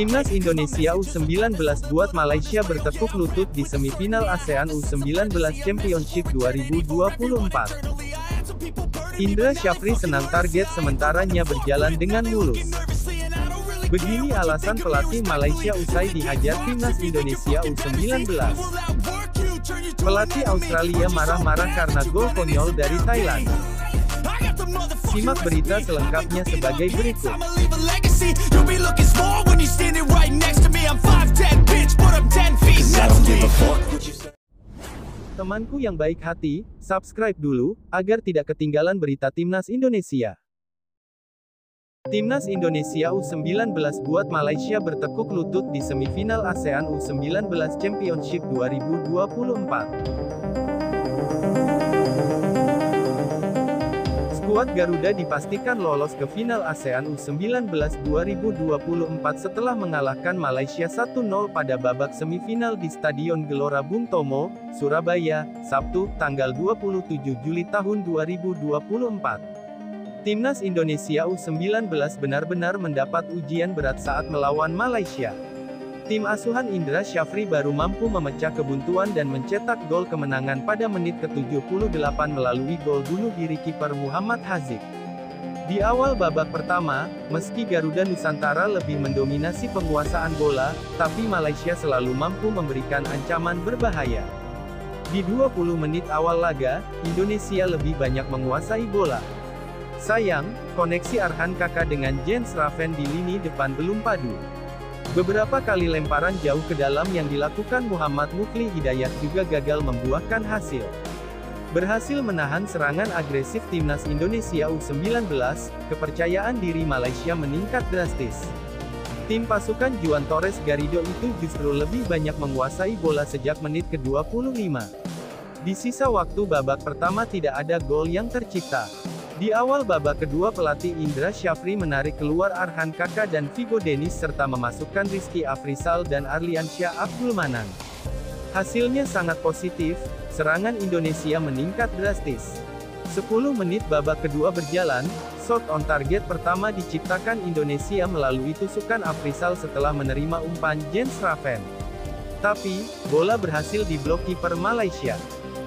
Timnas Indonesia U19 buat Malaysia bertekuk lutut di semifinal ASEAN U19 Championship 2024. Indra Syafri senang target sementaranya berjalan dengan mulus. Begini alasan pelatih Malaysia usai dihajar Timnas Indonesia U19. Pelatih Australia marah-marah karena gol konyol dari Thailand. Simak berita selengkapnya sebagai berikut. Temanku yang baik hati, subscribe dulu, agar tidak ketinggalan berita Timnas Indonesia. Timnas Indonesia U19 buat Malaysia bertekuk lutut di semifinal ASEAN U19 Championship 2024. Skuad Garuda dipastikan lolos ke final ASEAN U19 2024 setelah mengalahkan Malaysia 1-0 pada babak semifinal di Stadion Gelora Bung Tomo, Surabaya, Sabtu, tanggal 27 Juli tahun 2024. Timnas Indonesia U19 benar-benar mendapat ujian berat saat melawan Malaysia. Tim asuhan Indra Syafri baru mampu memecah kebuntuan dan mencetak gol kemenangan pada menit ke-78 melalui gol bunuh diri kiper Muhammad Haziq. Di awal babak pertama, meski Garuda Nusantara lebih mendominasi penguasaan bola, tapi Malaysia selalu mampu memberikan ancaman berbahaya. Di 20 menit awal laga, Indonesia lebih banyak menguasai bola. Sayang, koneksi Arhan Kaka dengan Jens Raven di lini depan belum padu. Beberapa kali lemparan jauh ke dalam yang dilakukan Muhammad Mukli Hidayat juga gagal membuahkan hasil. Berhasil menahan serangan agresif Timnas Indonesia U19, kepercayaan diri Malaysia meningkat drastis. Tim pasukan Juan Torres Garrido itu justru lebih banyak menguasai bola sejak menit ke-25. Di sisa waktu babak pertama tidak ada gol yang tercipta. Di awal babak kedua pelatih Indra Syafri menarik keluar Arhan Kaka dan Vigo Dennis serta memasukkan Rizky Afrizal dan Arliansyah Abdul Manan. Hasilnya sangat positif, serangan Indonesia meningkat drastis. 10 menit babak kedua berjalan, shot on target pertama diciptakan Indonesia melalui tusukan Afrizal setelah menerima umpan Jens Raven. Tapi, bola berhasil diblok kiper Malaysia.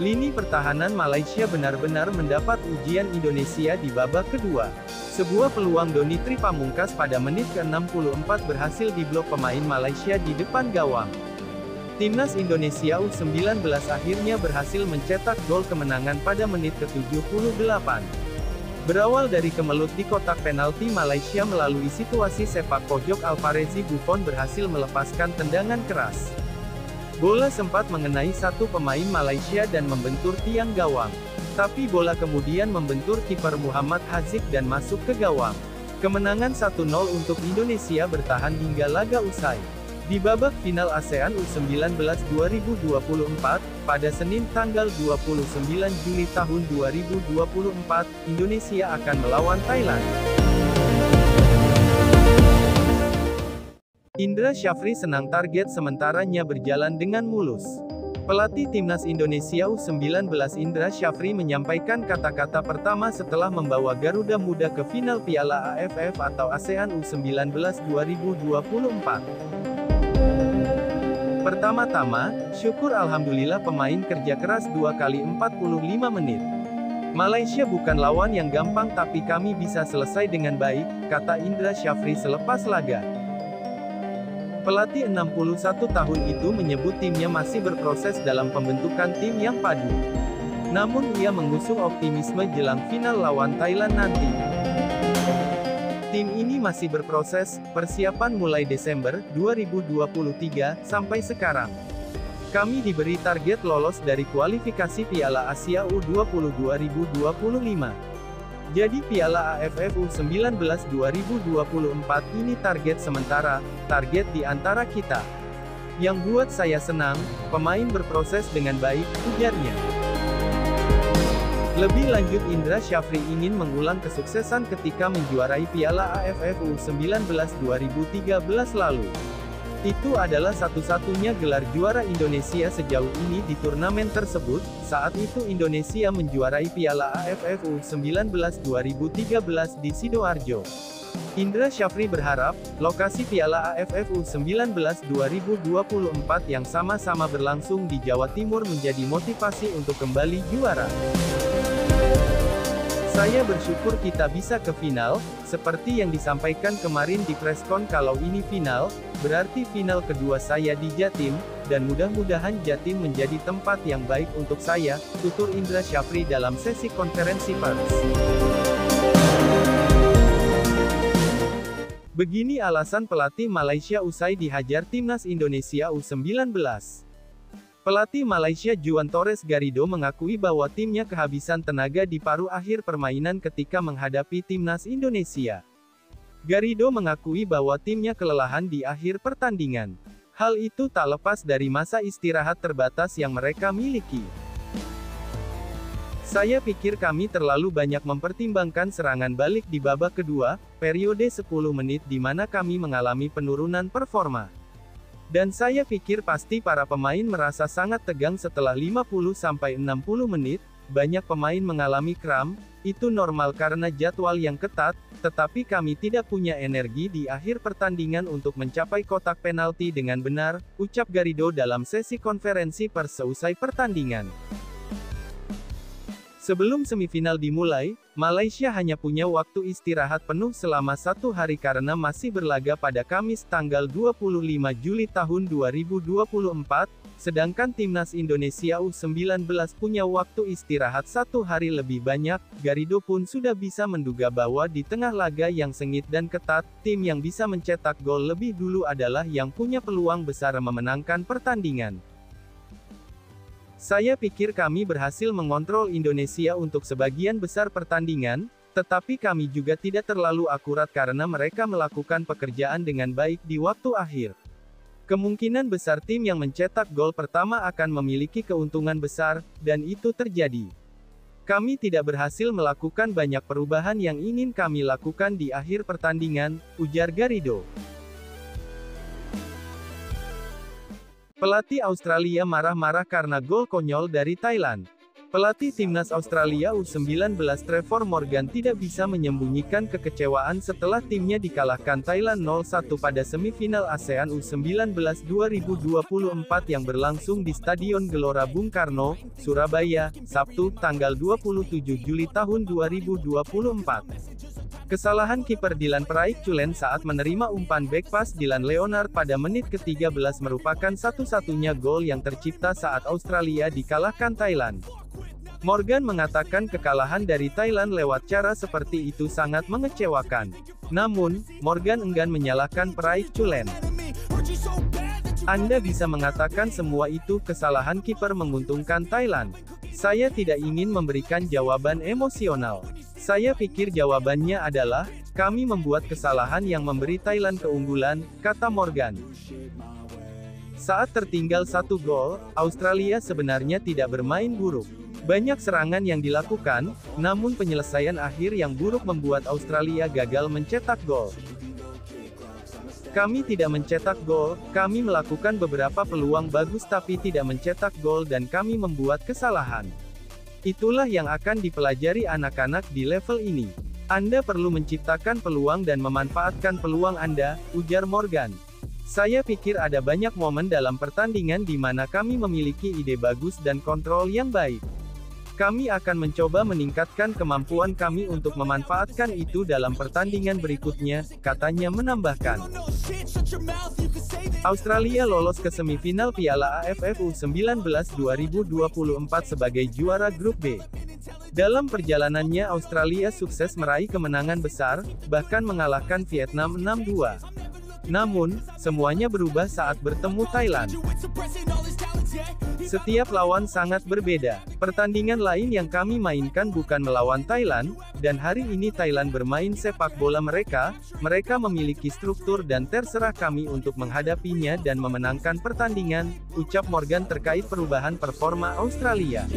Lini pertahanan Malaysia benar-benar mendapat ujian Indonesia di babak kedua. Sebuah peluang Doni Tri Pamungkas pada menit ke-64 berhasil diblok pemain Malaysia di depan gawang. Timnas Indonesia U19 akhirnya berhasil mencetak gol kemenangan pada menit ke-78. Berawal dari kemelut di kotak penalti Malaysia melalui situasi sepak pojok Alvarezi Buffon berhasil melepaskan tendangan keras. Bola sempat mengenai satu pemain Malaysia dan membentur tiang gawang. Tapi bola kemudian membentur kiper Muhammad Haziq dan masuk ke gawang. Kemenangan 1-0 untuk Indonesia bertahan hingga laga usai. Di babak final ASEAN U19 2024, pada Senin tanggal 29 Juli tahun 2024, Indonesia akan melawan Thailand. Indra Syafri senang target sementaranya berjalan dengan mulus. Pelatih Timnas Indonesia U19 Indra Syafri menyampaikan kata-kata pertama setelah membawa Garuda Muda ke final Piala AFF atau ASEAN U19 2024. Pertama-tama, syukur alhamdulillah pemain kerja keras 2 kali 45 menit. Malaysia bukan lawan yang gampang tapi kami bisa selesai dengan baik, kata Indra Syafri selepas laga. Pelatih 61 tahun itu menyebut timnya masih berproses dalam pembentukan tim yang padu. Namun ia mengusung optimisme jelang final lawan Thailand nanti. Tim ini masih berproses, persiapan mulai Desember 2023 sampai sekarang. Kami diberi target lolos dari kualifikasi Piala Asia U20 2025. Jadi Piala AFF U19 2024 ini target sementara, target di antara kita. Yang buat saya senang, pemain berproses dengan baik, ujarnya. Lebih lanjut Indra Syafri ingin mengulang kesuksesan ketika menjuarai Piala AFF U19 2013 lalu. Itu adalah satu-satunya gelar juara Indonesia sejauh ini di turnamen tersebut. Saat itu Indonesia menjuarai Piala AFF U19 2013 di Sidoarjo. Indra Syafri berharap, lokasi Piala AFF U19 2024 yang sama-sama berlangsung di Jawa Timur menjadi motivasi untuk kembali juara. Saya bersyukur kita bisa ke final, seperti yang disampaikan kemarin di preskon kalau ini final, berarti final kedua saya di Jatim, dan mudah-mudahan Jatim menjadi tempat yang baik untuk saya, tutur Indra Syafri dalam sesi konferensi pers. Begini alasan pelatih Malaysia usai dihajar timnas Indonesia U19. Pelatih Malaysia Juan Torres Garrido mengakui bahwa timnya kehabisan tenaga di paruh akhir permainan ketika menghadapi timnas Indonesia. Garrido mengakui bahwa timnya kelelahan di akhir pertandingan. Hal itu tak lepas dari masa istirahat terbatas yang mereka miliki. Saya pikir kami terlalu banyak mempertimbangkan serangan balik di babak kedua, periode 10 menit di mana kami mengalami penurunan performa. Dan saya pikir pasti para pemain merasa sangat tegang setelah 50-60 menit, banyak pemain mengalami kram, itu normal karena jadwal yang ketat, tetapi kami tidak punya energi di akhir pertandingan untuk mencapai kotak penalti dengan benar, ucap Garrido dalam sesi konferensi pers seusai pertandingan. Sebelum semifinal dimulai, Malaysia hanya punya waktu istirahat penuh selama 1 hari karena masih berlaga pada Kamis tanggal 25 Juli tahun 2024, sedangkan timnas Indonesia U19 punya waktu istirahat 1 hari lebih banyak. Garrido pun sudah bisa menduga bahwa di tengah laga yang sengit dan ketat, tim yang bisa mencetak gol lebih dulu adalah yang punya peluang besar memenangkan pertandingan. Saya pikir kami berhasil mengontrol Indonesia untuk sebagian besar pertandingan, tetapi kami juga tidak terlalu akurat karena mereka melakukan pekerjaan dengan baik di waktu akhir. Kemungkinan besar tim yang mencetak gol pertama akan memiliki keuntungan besar, dan itu terjadi. Kami tidak berhasil melakukan banyak perubahan yang ingin kami lakukan di akhir pertandingan, ujar Garrido. Pelatih Australia marah-marah karena gol konyol dari Thailand. Pelatih timnas Australia U19 Trevor Morgan tidak bisa menyembunyikan kekecewaan setelah timnya dikalahkan Thailand 0-1 pada semifinal ASEAN U19 2024 yang berlangsung di Stadion Gelora Bung Karno, Surabaya, Sabtu, tanggal 27 Juli tahun 2024. Kesalahan kiper Dylan Praik Chulen saat menerima umpan back pass Dylan Leonard pada menit ke-13 merupakan satu-satunya gol yang tercipta saat Australia dikalahkan Thailand. Morgan mengatakan kekalahan dari Thailand lewat cara seperti itu sangat mengecewakan. Namun, Morgan enggan menyalahkan Praik Chulen. Anda bisa mengatakan semua itu kesalahan kiper menguntungkan Thailand. Saya tidak ingin memberikan jawaban emosional. Saya pikir jawabannya adalah, kami membuat kesalahan yang memberi Thailand keunggulan, kata Morgan. Saat tertinggal 1 gol, Australia sebenarnya tidak bermain buruk. Banyak serangan yang dilakukan, namun penyelesaian akhir yang buruk membuat Australia gagal mencetak gol. Kami tidak mencetak gol, kami melakukan beberapa peluang bagus tapi tidak mencetak gol dan kami membuat kesalahan. Itulah yang akan dipelajari anak-anak di level ini. Anda perlu menciptakan peluang dan memanfaatkan peluang Anda, ujar Morgan. Saya pikir ada banyak momen dalam pertandingan di mana kami memiliki ide bagus dan kontrol yang baik. Kami akan mencoba meningkatkan kemampuan kami untuk memanfaatkan itu dalam pertandingan berikutnya, katanya menambahkan. Australia lolos ke semifinal Piala AFF U19 2024 sebagai juara grup B. Dalam perjalanannya Australia sukses meraih kemenangan besar, bahkan mengalahkan Vietnam 6-2. Namun, semuanya berubah saat bertemu Thailand. Setiap lawan sangat berbeda. Pertandingan lain yang kami mainkan bukan melawan Thailand, dan hari ini Thailand bermain sepak bola mereka memiliki struktur dan terserah kami untuk menghadapinya dan memenangkan pertandingan, ucap Morgan terkait perubahan performa Australia.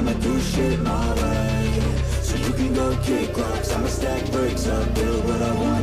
I'ma do shit my way. So you can go kick rocks, I'ma stack bricks up, build what I want.